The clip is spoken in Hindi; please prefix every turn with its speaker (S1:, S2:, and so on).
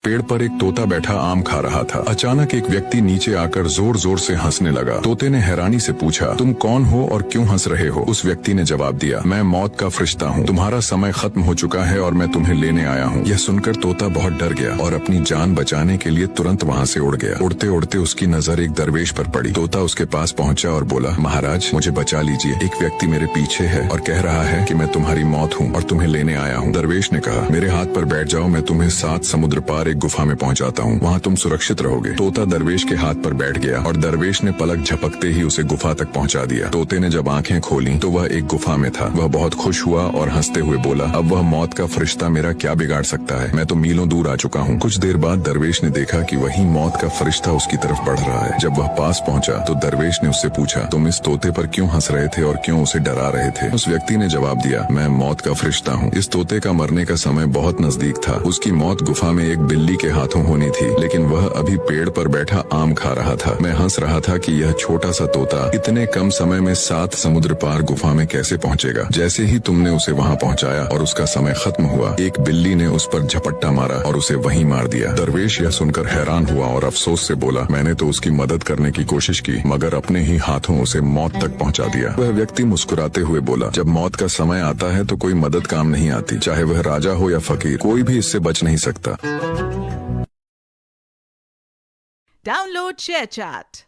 S1: पेड़ पर एक तोता बैठा आम खा रहा था। अचानक एक व्यक्ति नीचे आकर जोर जोर से हंसने लगा। तोते ने हैरानी से पूछा, तुम कौन हो और क्यों हंस रहे हो? उस व्यक्ति ने जवाब दिया, मैं मौत का फरिश्ता हूँ। तुम्हारा समय खत्म हो चुका है और मैं तुम्हें लेने आया हूँ। यह सुनकर तोता बहुत डर गया और अपनी जान बचाने के लिए तुरंत वहाँ से उड़ गया। उड़ते उड़ते उसकी नजर एक दरवेश पर पड़ी। तोता उसके पास पहुँचा और बोला, महाराज मुझे बचा लीजिए, एक व्यक्ति मेरे पीछे है और कह रहा है कि मैं तुम्हारी मौत हूँ और तुम्हें लेने आया हूँ। दरवेश ने कहा, मेरे हाथ पर बैठ जाओ, मैं तुम्हें 7 समुद्र पार एक गुफा में पहुँचाता हूँ, वहाँ तुम सुरक्षित रहोगे। तोता दरवेश के हाथ पर बैठ गया और दरवेश ने पलक झपकते ही उसे गुफा तक पहुँचा दिया। तोते ने जब आंखें खोली तो वह एक गुफा में था। वह बहुत खुश हुआ और हंसते हुए बोला, अब वह मौत का फरिश्ता मेरा क्या बिगाड़ सकता है, मैं तो मीलों दूर आ चुका हूँ। कुछ देर बाद दरवेश ने देखा कि वही मौत का फरिश्ता उसकी तरफ बढ़ रहा है। जब वह पास पहुँचा तो दरवेश ने उससे पूछा, तुम इस तोते पर क्यों हंस रहे थे और क्यों उसे डरा रहे थे? उस व्यक्ति ने जवाब दिया, मैं मौत का फरिश्ता हूँ। इस तोते का मरने का समय बहुत नजदीक था। उसकी मौत गुफा में एक बिल्ली के हाथों होनी थी, लेकिन वह अभी पेड़ पर बैठा आम खा रहा था। मैं हंस रहा था कि यह छोटा सा तोता इतने कम समय में 7 समुद्र पार गुफा में कैसे पहुंचेगा। जैसे ही तुमने उसे वहां पहुंचाया और उसका समय खत्म हुआ, एक बिल्ली ने उस पर झपट्टा मारा और उसे वहीं मार दिया। दरवेश यह सुनकर हैरान हुआ और अफसोस से बोला, मैंने तो उसकी मदद करने की कोशिश की, मगर अपने ही हाथों उसे मौत तक पहुंचा दिया। वह व्यक्ति मुस्कुराते हुए बोला, जब मौत का समय आता है तो कोई मदद काम नहीं आती, चाहे वह राजा हो या फकीर, कोई भी इससे बच नहीं सकता।
S2: Download ShareChat.